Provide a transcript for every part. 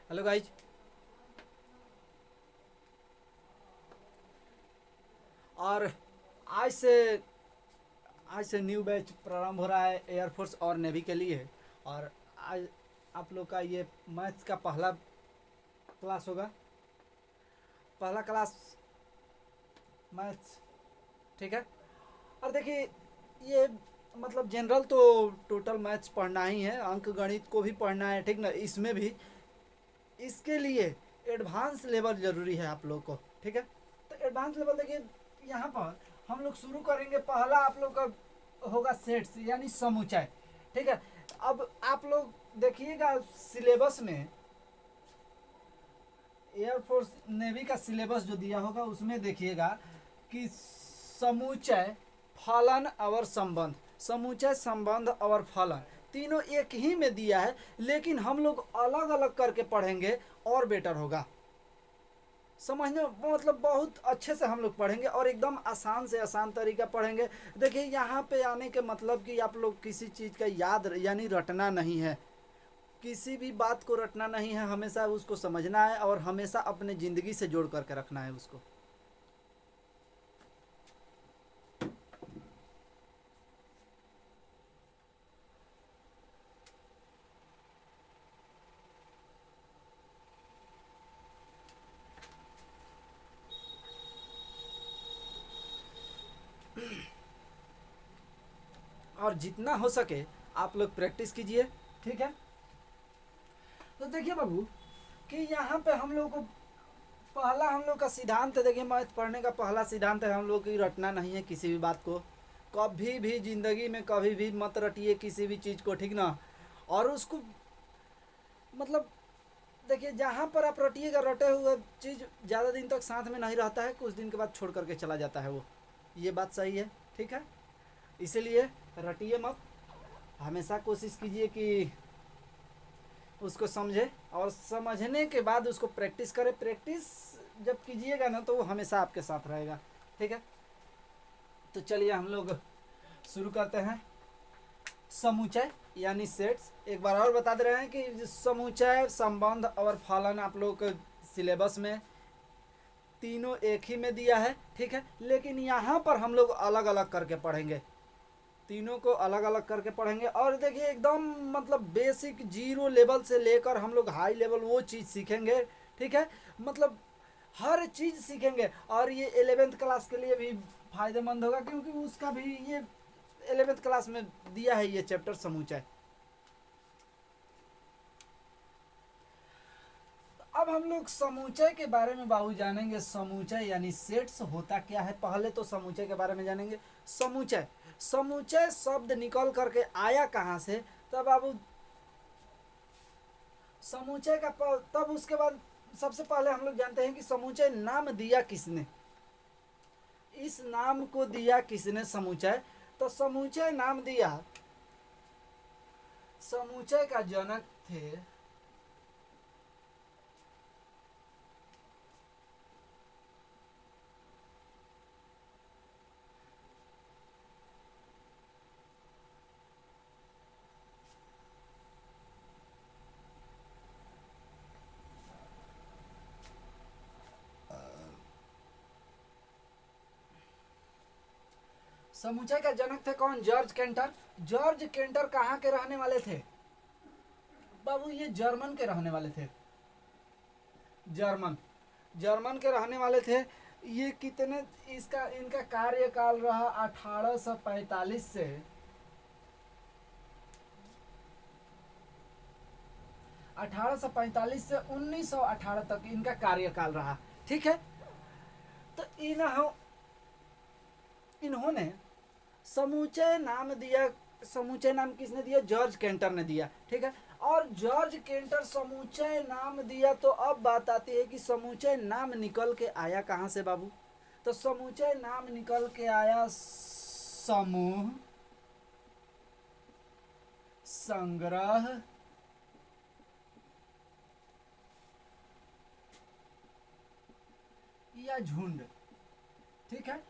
Hello guys. और आज से आज से न्यू बैच प्रारंभ हो रहा है एयरफोर्स और नेवी के लिए। और आज आप लोग का ये मैथ्स का पहला क्लास होगा। पहला क्लास मैथ्स, ठीक है। और देखिए, ये मतलब जनरल तो टोटल मैथ्स पढ़ना ही है, अंक गणित को भी पढ़ना है, ठीक ना। इसमें भी इसके लिए एडवांस लेवल ज़रूरी है आप लोग को, ठीक है। तो एडवांस लेवल देखिए, यहाँ पर हम लोग शुरू करेंगे। पहला आप लोग का होगा सेट्स यानी समुच्चय, ठीक है। अब आप लोग देखिएगा सिलेबस में, एयरफोर्स नेवी का सिलेबस जो दिया होगा उसमें देखिएगा कि समुच्चय, फलन और संबंध, समुच्चय, संबंध और फलन तीनों एक ही में दिया है, लेकिन हम लोग अलग अलग करके पढ़ेंगे और बेटर होगा। समझने मतलब बहुत अच्छे से हम लोग पढ़ेंगे और एकदम आसान से आसान तरीका पढ़ेंगे। देखिए, यहाँ पे आने के मतलब कि आप लोग किसी चीज़ का याद यानी रटना नहीं है, किसी भी बात को रटना नहीं है, हमेशा उसको समझना है और हमेशा अपने ज़िंदगी से जोड़ करके रखना है उसको। और जितना हो सके आप लोग प्रैक्टिस कीजिए, ठीक है। तो देखिए बाबू कि यहाँ पे हम लोग को पहला हम लोग का सिद्धांत है। देखिए, मैथ पढ़ने का पहला सिद्धांत है हम लोग की रटना नहीं है किसी भी बात को। कभी भी ज़िंदगी में कभी भी मत रटिए किसी भी चीज़ को, ठीक ना। और उसको मतलब देखिए, जहाँ पर आप रटिएगा, रटे हुए चीज़ ज़्यादा दिन तक साथ में नहीं रहता है, कुछ दिन के बाद छोड़ करके चला जाता है वो। ये बात सही है, ठीक है। इसीलिए रटिए मत, हमेशा कोशिश कीजिए कि उसको समझे और समझने के बाद उसको प्रैक्टिस करें। प्रैक्टिस जब कीजिएगा ना तो वो हमेशा आपके साथ रहेगा, ठीक है। तो चलिए हम लोग शुरू करते हैं। समुच्चय यानी सेट्स, एक बार और बता दे रहे हैं कि समुच्चय, संबंध और फलन आप लोग के सिलेबस में तीनों एक ही में दिया है, ठीक है। लेकिन यहाँ पर हम लोग अलग अलग करके पढ़ेंगे, तीनों को अलग अलग करके पढ़ेंगे। और देखिए, एकदम मतलब बेसिक जीरो लेवल से लेकर हम लोग हाई लेवल वो चीज़ सीखेंगे, ठीक है। मतलब हर चीज़ सीखेंगे। और ये 11th क्लास के लिए भी फायदेमंद होगा, क्योंकि उसका भी ये 11th क्लास में दिया है ये चैप्टर समुच्चय। अब हम लोग समुच्चय के बारे में बाबू जानेंगे। समुच्चय यानी सेट्स होता क्या है, पहले तो समुच्चय के बारे में जानेंगे। समुच्चय, समुच्चय शब्द निकल करके आया कहाँ से, तब बाबू समुच्चय का तब उसके बाद सबसे पहले हम लोग जानते हैं कि समुच्चय नाम दिया किसने, इस नाम को दिया किसने समुच्चय। तो समुच्चय नाम दिया, समुच्चय का जनक थे समुच्चय का जनक थे कौन, जॉर्ज केंटर। जॉर्ज केंटर कहाँ के रहने वाले थे बाबू, ये जर्मन के रहने वाले थे। जर्मन, जर्मन के रहने वाले थे। ये कितने, इसका इनका कार्यकाल रहा 1845 से 1845 से 1918 तक इनका कार्यकाल रहा, ठीक है। तो इन्होंने समुच्चय नाम दिया। समुच्चय नाम किसने दिया, जॉर्ज केंटर ने दिया, ठीक है। और जॉर्ज केंटर समुच्चय नाम दिया, तो अब बात आती है कि समुच्चय नाम निकल के आया कहाँ से बाबू। तो समुच्चय नाम निकल के आया समूह, संग्रह, या झुंड, ठीक है।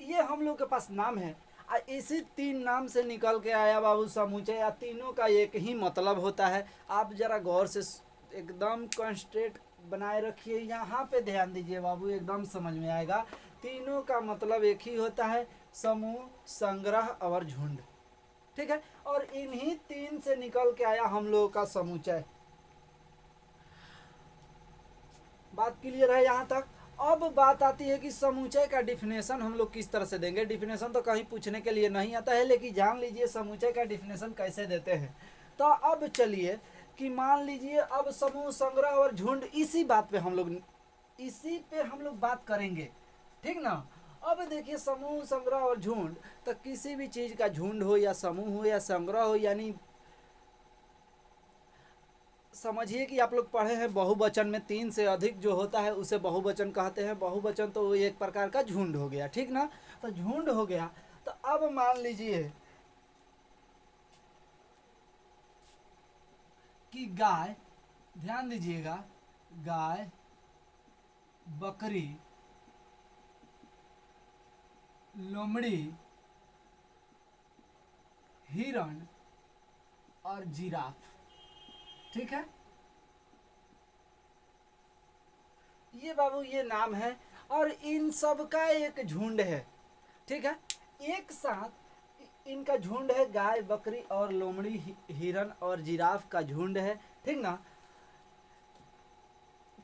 ये हम लोग के पास नाम है। इसी तीन नाम से निकल के आया बाबू समुच्चय। या तीनों का एक ही मतलब होता है। आप जरा गौर से एकदम कंस्ट्रेंट बनाए रखिए। यहाँ पे ध्यान दीजिए बाबू, एकदम समझ में आएगा। तीनों का मतलब एक ही होता है, समूह, संग्रह और झुंड। ठीक है, और इन्हीं तीन से निकल के आया हम लोगों का समुच्चय। बात क्लियर है यहाँ तक? अब बात आती है कि समुच्चय का डिफिनेशन हम लोग किस तरह से देंगे। डिफिनेशन तो कहीं पूछने के लिए नहीं आता है, लेकिन जान लीजिए समुच्चय का डिफिनेशन कैसे देते हैं। तो अब चलिए कि मान लीजिए अब समूह, संग्रह और झुंड, इसी पे हम लोग बात करेंगे, ठीक ना। अब देखिए समूह, संग्रह और झुंड, तो किसी भी चीज का झुंड हो या समूह हो या संग्रह हो, यानी समझिए कि आप लोग पढ़े हैं बहुवचन में 3 से अधिक जो होता है उसे बहुवचन कहते हैं। बहुवचन तो वो एक प्रकार का झुंड हो गया, ठीक ना। तो झुंड हो गया। तो अब मान लीजिए कि गाय, ध्यान दीजिएगा, गाय, बकरी, लोमड़ी, हिरण और जिराफ, ठीक है। ये बाबू ये नाम है और इन सब का एक झुंड है, ठीक है। एक साथ इनका झुंड है, गाय, बकरी और लोमड़ी, हिरण और जिराफ का झुंड है, ठीक ना।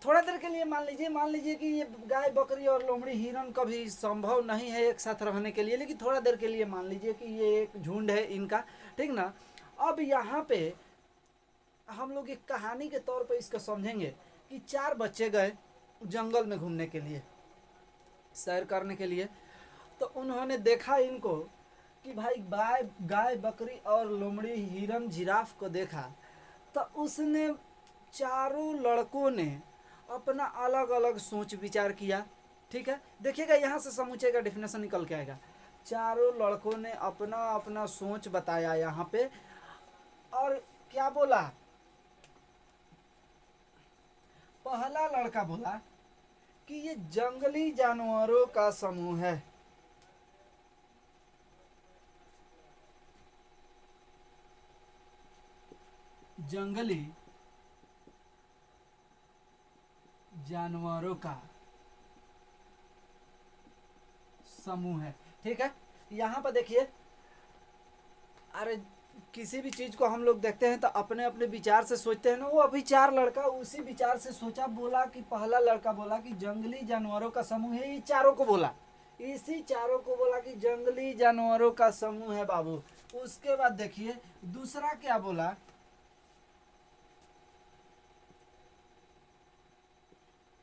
थोड़ा देर के लिए मान लीजिए कि ये गाय, बकरी और लोमड़ी, हिरण कभी संभव नहीं है एक साथ रहने के लिए, लेकिन थोड़ा देर के लिए मान लीजिए कि ये एक झुंड है इनका, ठीक ना। अब यहाँ पे हम लोग एक कहानी के तौर पे इसको समझेंगे कि 4 बच्चे गए जंगल में घूमने के लिए, सैर करने के लिए। तो उन्होंने देखा इनको कि भाई गाय, बकरी और लोमड़ी, हिरण, जिराफ को देखा। तो उसने, चारों लड़कों ने अपना अलग अलग सोच विचार किया, ठीक है। देखिएगा यहाँ से समुच्चय का डिफिनेशन निकल के आएगा। चारों लड़कों ने अपना अपना सोच बताया यहाँ पे, और क्या बोला। पहला लड़का बोला कि ये जंगली जानवरों का समूह है। जंगली जानवरों का समूह है, ठीक है। यहाँ पर देखिए, अरे किसी भी चीज को हम लोग देखते हैं तो अपने अपने विचार से सोचते हैं ना। वो अभी 4 लड़का उसी विचार से सोचा, बोला कि पहला लड़का बोला कि जंगली जानवरों का समूह है। ये चारों को बोला, इसी चारों को बोला कि जंगली जानवरों का समूह है बाबू। उसके बाद देखिए दूसरा क्या बोला,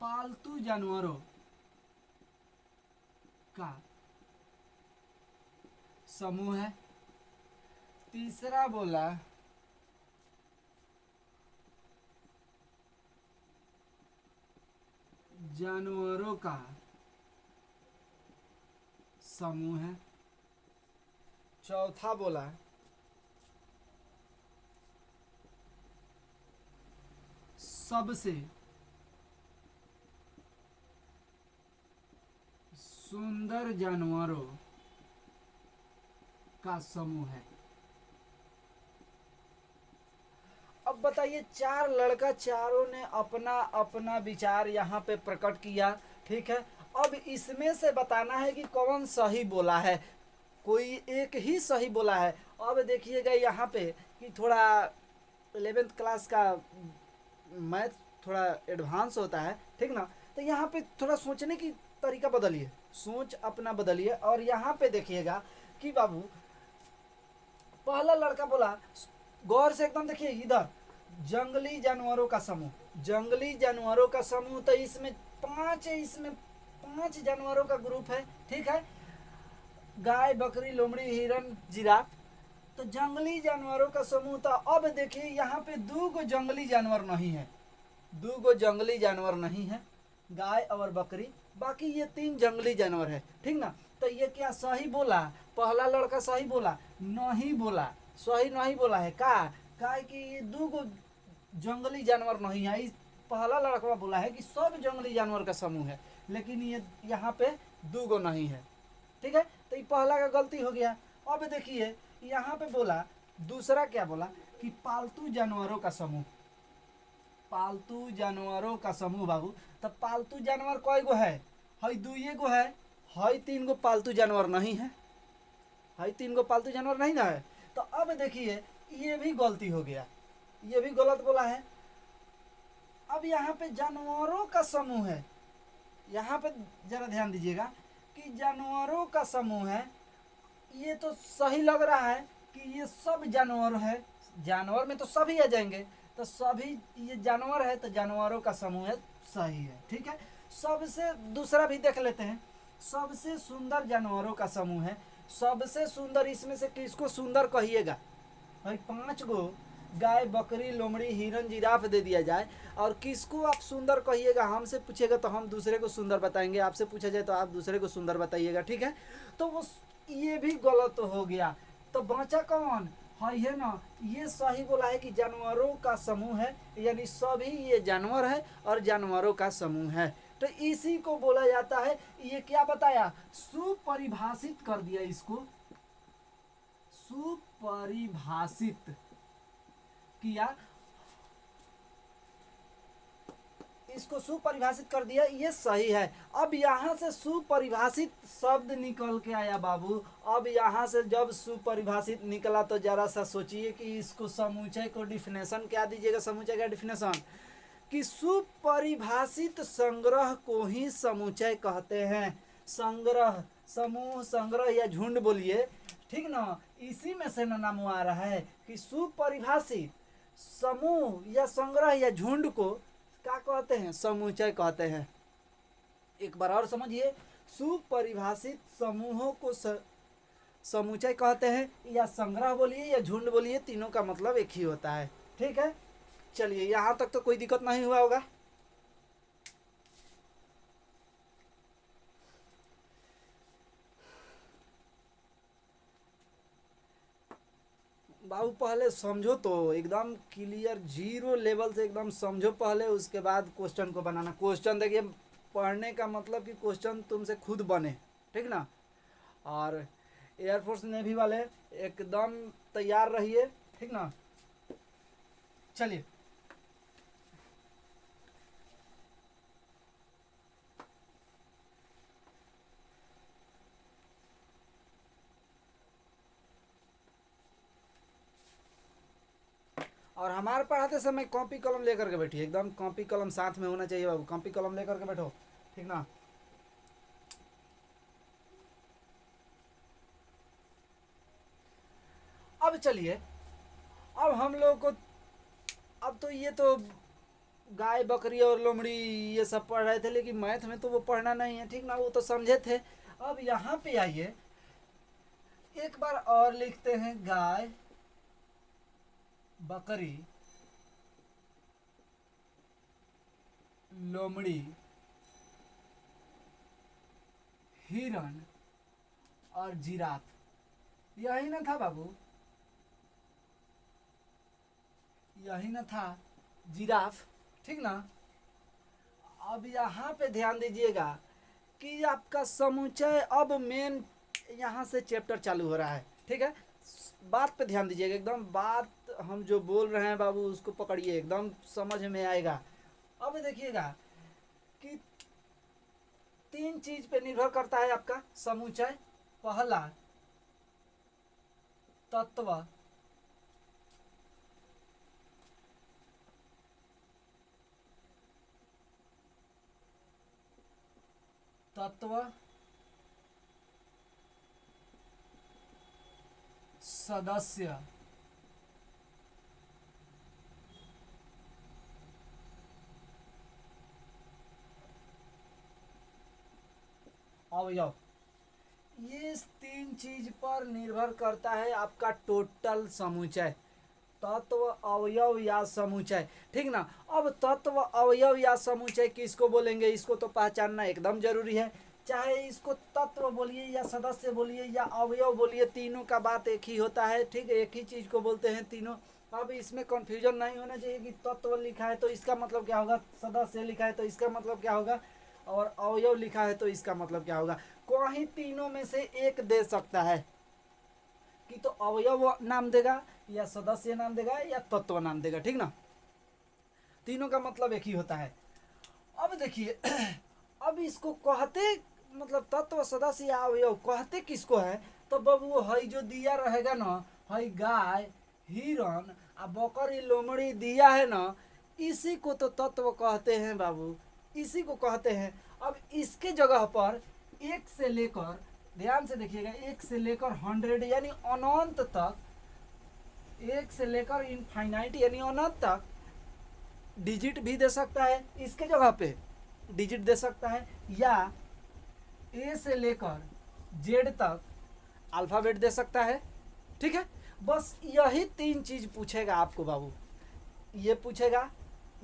पालतू जानवरों का समूह है। तीसरा बोला जानवरों का समूह है। चौथा बोला सबसे सुंदर जानवरों का समूह है। अब बताइए, 4 लड़का, चारों ने अपना अपना विचार यहाँ पे प्रकट किया, ठीक है। अब इसमें से बताना है कि कौन सही बोला है। कोई एक ही सही बोला है। अब देखिएगा यहाँ पे कि थोड़ा 11th क्लास का मैथ थोड़ा एडवांस होता है, ठीक ना। तो यहाँ पे थोड़ा सोचने की तरीका बदलिए, सोच अपना बदलिए। और यहाँ पे देखिएगा कि बाबू पहला लड़का बोला, गौर से एकदम देखिए इधर, जंगली जानवरों का समूह, जंगली जानवरों का समूह। तो इसमें 5 जानवरों का ग्रुप है, ठीक है। गाय, बकरी, लोमड़ी, हिरण, जिराफ। तो जंगली जानवरों का समूह। तो अब देखिए यहाँ पे 2 जंगली जानवर नहीं है, 2 जंगली जानवर नहीं है, गाय और बकरी। बाकी ये 3 जंगली जानवर है, ठीक ना। तो ये क्या सही बोला? पहला लड़का सही बोला? नहीं बोला, सही नहीं बोला है। का कि ये 2 जंगली जानवर नहीं है। इस पहला लड़का बोला है कि सब जंगली जानवर का समूह है, लेकिन ये यहाँ पे 2 नहीं है, ठीक है। तो ये पहला का गलती हो गया। अब देखिए यहाँ पे बोला, दूसरा क्या बोला कि पालतू जानवरों का समूह। पालतू जानवरों का समूह बाबू। तो पालतू जानवर कई गो है? हई दुइये गो है। हई 3 गो पालतू जानवर नहीं है। हई 3 गो पालतू जानवर नहीं ना है। तो अब देखिए ये भी गलती हो गया, ये भी गलत बोला है। अब यहाँ पे जानवरों का समूह है, यहाँ पे जरा ध्यान दीजिएगा कि जानवरों का समूह है। ये तो सही लग रहा है कि ये सब जानवर है, जानवर में तो सभी आ जाएंगे, तो सभी ये जानवर है तो जानवरों का समूह है, सही है, ठीक है। सबसे दूसरा भी देख लेते हैं, सबसे सुंदर जानवरों का समूह है। सबसे सुंदर इसमें से किसको सुंदर कहिएगा? भाई 5 गो गाय, बकरी, लोमड़ी, हिरन, जिराफ दे दिया जाए और किसको आप सुंदर कहिएगा? हमसे पूछेगा तो हम दूसरे को सुंदर बताएंगे, आपसे पूछा जाए तो आप दूसरे को सुंदर बताइएगा, ठीक है। तो वो ये भी गलत हो गया। तो बचा कौन? है ना, ये सही बोला है कि जानवरों का समूह है, यानी सभी ये जानवर है और जानवरों का समूह है। तो इसी को बोला जाता है, ये क्या बताया? सुपरिभाषित कर दिया इसको, सुपरिभाषित किया, इसको सुपरिभाषित कर दिया, ये सही है। अब यहाँ से सुपरिभाषित शब्द निकल के आया बाबू। अब यहाँ से जब सुपरिभाषित निकला तो जरा सा सोचिए कि इसको समुच्चय को डिफिनेशन क्या दीजिएगा? समुच्चय का डिफिनेशन कि सुपरिभाषित संग्रह को ही समुच्चय कहते हैं। संग्रह, समूह, संग्रह या झुंड बोलिए, ठीक ना, इसी में से नाम आ रहा है कि सुपरिभाषित समूह या संग्रह या झुंड को क्या कहते हैं? समुच्चय कहते हैं। एक बार और समझिए, सुपरिभाषित समूहों को समुच्चय कहते हैं, या संग्रह बोलिए या झुंड बोलिए, तीनों का मतलब एक ही होता है, ठीक है। चलिए यहां तक तो कोई दिक्कत नहीं हुआ होगा। बाबू पहले समझो तो एकदम क्लियर, 0 लेवल से एकदम समझो पहले, उसके बाद क्वेश्चन को बनाना। क्वेश्चन देखिए, पढ़ने का मतलब कि क्वेश्चन तुमसे खुद बने, ठीक ना। और एयरफोर्स नेवी वाले एकदम तैयार रहिए, ठीक ना। चलिए और हमारे पढ़ाते समय कॉपी कलम लेकर के बैठिए, एकदम कॉपी कलम साथ में होना चाहिए बाबू, कॉपी कलम लेकर के बैठो, ठीक ना। अब चलिए, अब हम लोग को, अब तो ये तो गाय, बकरी और लोमड़ी ये सब पढ़ रहे थे, लेकिन मैथ में तो वो पढ़ना नहीं है, ठीक ना, वो तो समझे थे। अब यहाँ पे आइए, एक बार और लिखते हैं, गाय, बकरी, लोमड़ी, हिरन और जिराफ, यही ना था बाबू? यही ना था जिराफ, ठीक ना। अब यहाँ पे ध्यान दीजिएगा कि आपका समुच्चय अब मेन यहाँ से चैप्टर चालू हो रहा है, ठीक है। बात पे ध्यान दीजिएगा, एकदम बात हम जो बोल रहे हैं बाबू उसको पकड़िए, एकदम समझ में आएगा। अब देखिएगा कि 3 चीज पे निर्भर करता है आपका समुच्चय। पहला, तत्व, तत्व, सदस्य, अवयव। ये 3 चीज पर निर्भर करता है आपका टोटल समुच्चय, तत्व, अवयव या समुच्चय, ठीक ना। अब तत्व, अवयव या समुच्चय किसको बोलेंगे, इसको तो पहचानना एकदम जरूरी है। चाहे इसको तत्व बोलिए या सदस्य बोलिए या अवयव बोलिए, तीनों का बात एक ही होता है, ठीक है, एक ही चीज को बोलते हैं तीनों। अब इसमें कंफ्यूजन नहीं होना चाहिए कि तत्व लिखा है तो इसका मतलब क्या होगा, सदस्य लिखा है तो इसका मतलब क्या होगा, और अवयव लिखा है तो इसका मतलब क्या होगा। कहीं तीनों में से एक दे सकता है कि तो अवयव नाम देगा या सदस्य नाम देगा या तत्व नाम देगा, ठीक ना। तीनों का मतलब एक ही होता है। अब देखिए अब इसको कहते मतलब तत्व सदस्य या अवयव कहते किसको है? तो बाबू हई जो दिया रहेगा ना, हई गाय, हिरन आ बकरी, लोमड़ी दिया है ना, इसी को तो तत्व कहते हैं बाबू, इसी को कहते हैं। अब इसके जगह पर एक से लेकर, ध्यान से देखिएगा, एक से लेकर 100 यानी अनंत तक, एक से लेकर इनफाइनाइट यानी अनंत तक डिजिट भी दे सकता है, इसके जगह पे डिजिट दे सकता है, या ए से लेकर जेड तक अल्फाबेट दे सकता है। ठीक है, बस यही 3 चीज पूछेगा आपको बाबू, ये पूछेगा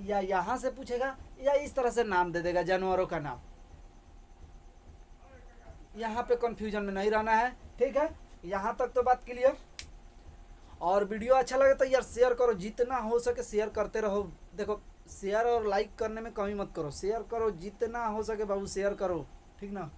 या यहाँ से पूछेगा या इस तरह से नाम दे देगा जानवरों का नाम। यहाँ पे कंफ्यूजन में नहीं रहना है। ठीक है, यहाँ तक तो बात क्लियर। और वीडियो अच्छा लगे तो यार शेयर करो, जितना हो सके शेयर करते रहो। देखो शेयर और लाइक करने में कमी मत करो, शेयर करो जितना हो सके बाबू, शेयर करो, ठीक ना।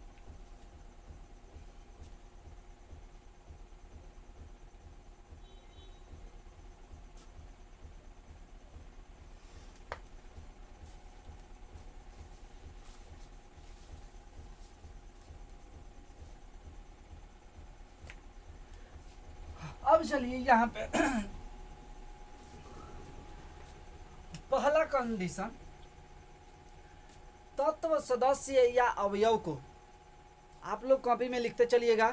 अब चलिए यहाँ पे पहला कंडीशन, तत्व सदस्य या अवयव को आप लोग कॉपी में लिखते चलिएगा,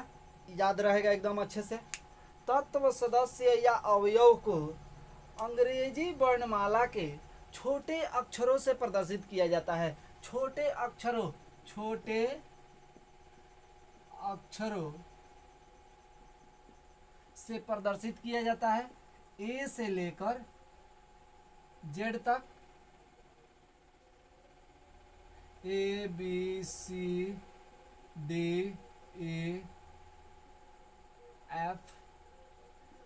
याद रहेगा एकदम अच्छे से। तत्व सदस्य या अवयव को अंग्रेजी वर्णमाला के छोटे अक्षरों से प्रदर्शित किया जाता है। छोटे अक्षरों से प्रदर्शित किया जाता है, ए से लेकर जेड तक, A B C D A F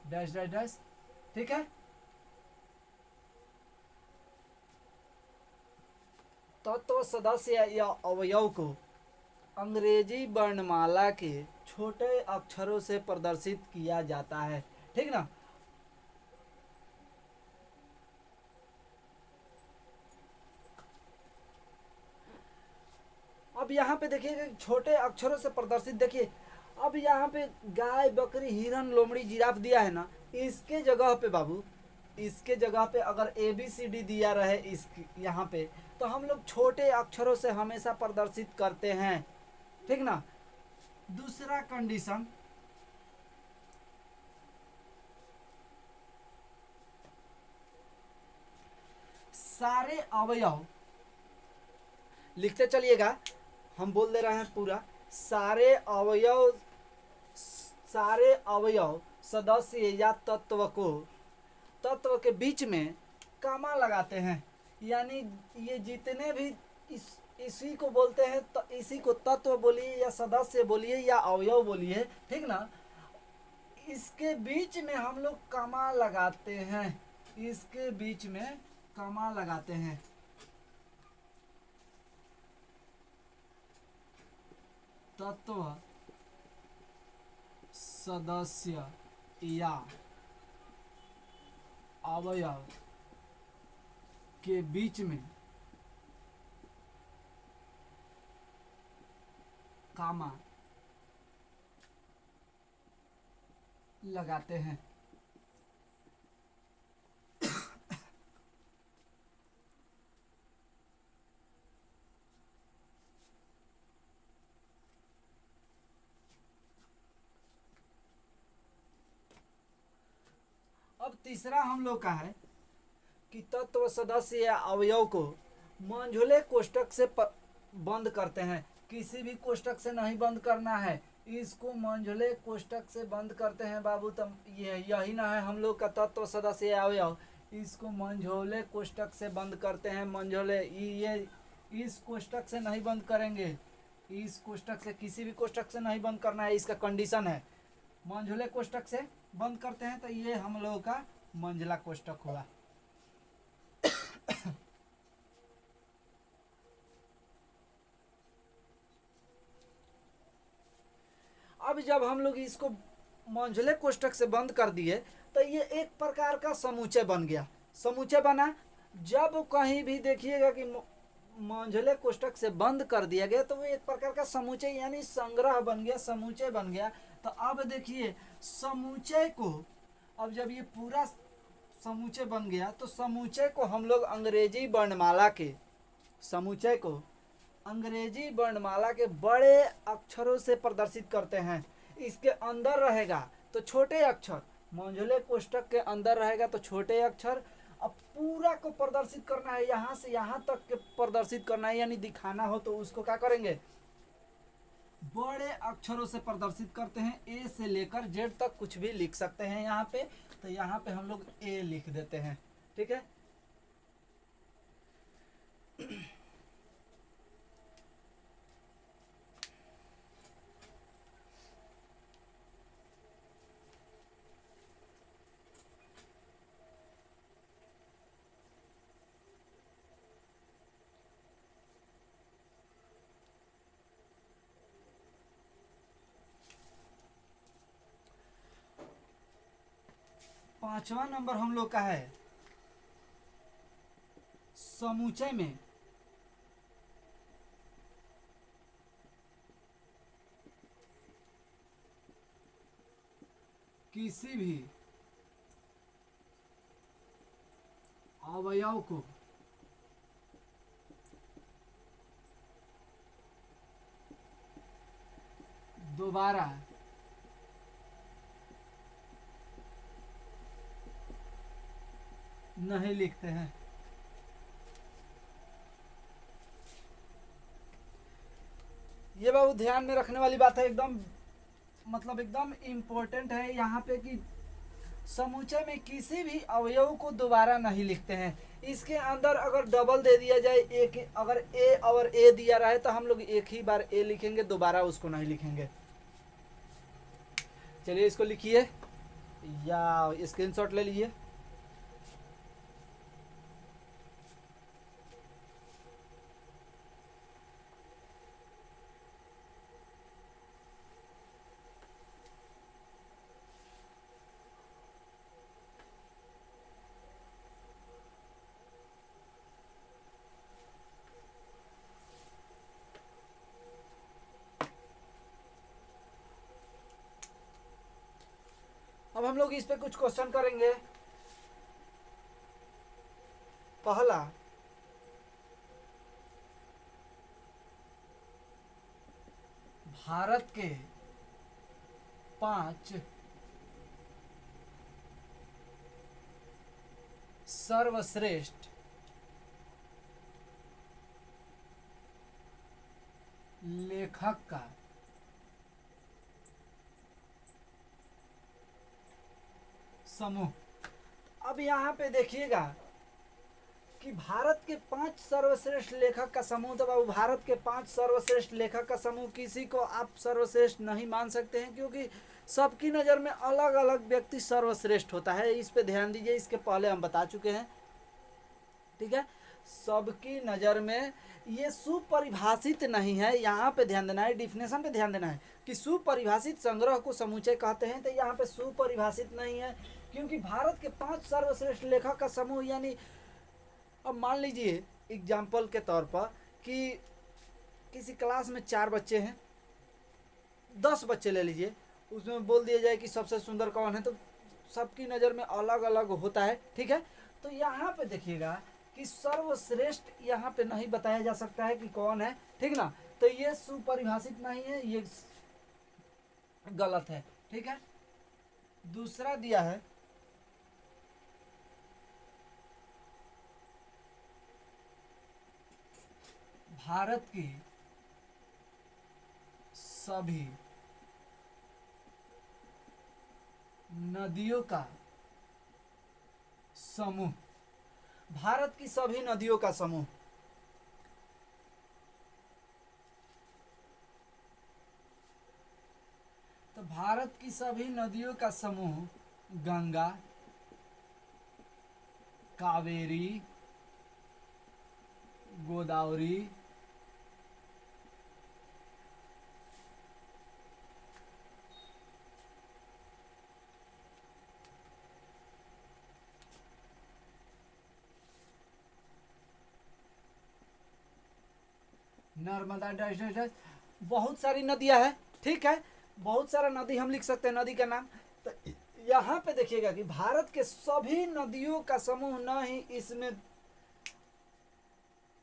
dash dash dash. ठीक है, तत्व सदस्य या अवयव को अंग्रेजी वर्णमाला के छोटे अक्षरों से प्रदर्शित किया जाता है। ठीक ना। अब यहाँ पे देखिए छोटे अक्षरों से प्रदर्शित, देखिए अब यहाँ पे गाय, बकरी, हिरन, लोमड़ी, जिराफ दिया है ना, इसके जगह पे बाबू, इसके जगह पे अगर ए बी सी डी दिया रहे इस यहाँ पे, तो हम लोग छोटे अक्षरों से हमेशा प्रदर्शित करते हैं। ठीक ना। दूसरा कंडीशन, सारे अवयव, लिखते चलिएगा, हम बोल दे रहे हैं पूरा, सारे अवयव सदस्य या तत्व के बीच में कामा लगाते हैं। यानी ये जितने भी इसी को बोलते हैं, तो इसी को तत्व बोलिए या सदस्य बोलिए या अवयव बोलिए, ठीक ना। इसके बीच में हम लोग कामा लगाते हैं, इसके बीच में कामा लगाते हैं। तत्व सदस्य या अवयव के बीच में कामा लगाते हैं। अब तीसरा हम लोग का है कि तत्व सदस्य या अवयव को मंझले कोष्टक से बंद करते हैं। किसी भी कोष्टक से नहीं बंद करना है, इसको मंझले कोष्टक से बंद करते हैं बाबू। तब यही ना है हम लोग का तत्व सदस्य या अवयव, इसको मंझोले कोष्टक से बंद करते हैं। मंझोले, ये इस कोष्टक से नहीं बंद करेंगे, इस कोष्टक से, किसी भी कोष्टक से नहीं बंद करना है, इसका कंडीशन है। मंझोले कोष्टक से बंद करते हैं तो ये हम लोगों का मंझला कोष्टक हुआ। अब जब हम लोग इसको मंझले कोष्टक से बंद कर दिए तो ये एक प्रकार का समुच्चय बन गया। समुच्चय बना, जब कहीं भी देखिएगा कि मंझले कोष्ठक से बंद कर दिया गया तो वो एक प्रकार का समुच्चय यानी संग्रह बन गया, समुच्चय बन गया। तो अब देखिए समुच्चय को, अब जब ये पूरा समुच्चय बन गया तो समुच्चय को हम लोग अंग्रेजी वर्णमाला के, समुच्चय को अंग्रेजी वर्णमाला के बड़े अक्षरों से प्रदर्शित करते हैं। इसके अंदर रहेगा तो छोटे अक्षर, मंझले कोष्ठक के अंदर रहेगा तो छोटे अक्षर। अब पूरा को प्रदर्शित करना है, यहाँ से यहाँ तक के प्रदर्शित करना है यानी दिखाना हो तो उसको क्या करेंगे, बड़े अक्षरों से प्रदर्शित करते हैं। ए से लेकर जेड तक कुछ भी लिख सकते हैं यहाँ पे, तो यहाँ पे हम लोग ए लिख देते हैं। ठीक है, 5वां नंबर हम लोग का है समुच्चय में किसी भी अवयव को दोबारा नहीं लिखते हैं। ये बाबू ध्यान में रखने वाली बात है, एकदम मतलब एकदम इम्पोर्टेंट है यहाँ पे कि समुच्चय में किसी भी अवयव को दोबारा नहीं लिखते हैं। इसके अंदर अगर डबल दे दिया जाए, एक अगर ए और ए दिया रहे तो हम लोग एक ही बार ए लिखेंगे, दोबारा उसको नहीं लिखेंगे। चलिए इसको लिखिए या स्क्रीनशॉट ले लीजिए। अब हम लोग इस पे कुछ क्वेश्चन करेंगे। पहला, भारत के 5 सर्वश्रेष्ठ लेखक का समूह। अब यहाँ पे देखिएगा कि भारत के 5 सर्वश्रेष्ठ लेखक का समूह, तो बाबू भारत के 5 सर्वश्रेष्ठ लेखक का समूह किसी को आप सर्वश्रेष्ठ नहीं मान सकते हैं, क्योंकि सबकी नज़र में अलग अलग व्यक्ति सर्वश्रेष्ठ होता है। इस पे ध्यान दीजिए, इसके पहले हम बता चुके हैं। ठीक है, सबकी नज़र में ये सुपरिभाषित नहीं है, यहाँ पे ध्यान देना है, डिफिनेशन पे ध्यान देना है कि सुपरिभाषित संग्रह को समुच्चय कहते हैं। तो यहाँ पे सुपरिभाषित नहीं है, क्योंकि भारत के 5 सर्वश्रेष्ठ लेखक का समूह यानी, अब मान लीजिए एग्जाम्पल के तौर पर कि किसी क्लास में 4 बच्चे हैं, 10 बच्चे ले लीजिए, उसमें बोल दिया जाए कि सबसे सुंदर कौन है, तो सबकी नज़र में अलग अलग होता है। ठीक है, तो यहाँ पे देखिएगा कि सर्वश्रेष्ठ यहाँ पे नहीं बताया जा सकता है कि कौन है। ठीक ना, तो ये सुपरिभाषित नहीं है, ये गलत है। ठीक है, दूसरा दिया है भारत की सभी नदियों का समूह। भारत की सभी नदियों का समूह, तो भारत की सभी नदियों का समूह Ganga, Kaveri, Godavari, Narmada dash dash dash, बहुत सारी नदियां हैं, ठीक है, बहुत सारा नदी हम लिख सकते हैं नदी का नाम। तो यहाँ पे देखिएगा कि भारत के सभी नदियों का समूह, न ही इसमें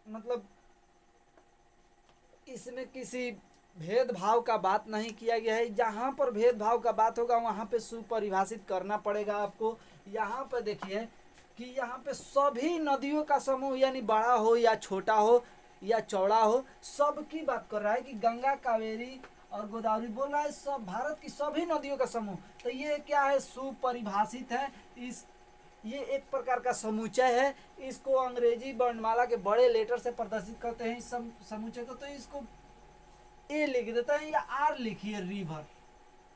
मतलब इसमें किसी भेदभाव का बात नहीं किया गया है। जहाँ पर भेदभाव का बात होगा वहाँ पे सुपरिभाषित करना पड़ेगा आपको। यहाँ पे देखिए कि यहाँ पे सभी नदियों का समूह, यानी बड़ा हो या छोटा हो या चौड़ा हो, सबकी बात कर रहा है कि गंगा, कावेरी और गोदावरी बोल रहा है सब भारत की सभी नदियों का समूह। तो ये क्या है, सुपरिभाषित है। इस ये एक प्रकार का समुच्चय है। इसको अंग्रेजी वर्णमाला के बड़े लेटर से प्रदर्शित करते हैं इस समुच्चय को। तो इसको ए लिख देते हैं या आर लिखिए, रिवर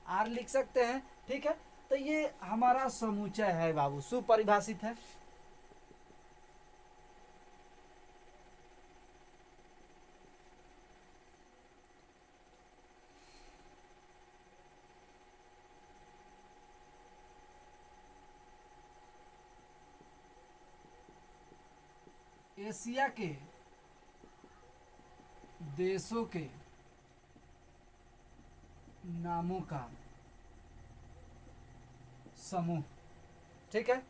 आर लिख सकते हैं, ठीक है। तो ये हमारा समुच्चय है बाबू, सुपरिभाषित है। एशिया के देशों के नामों का समूह, ठीक है।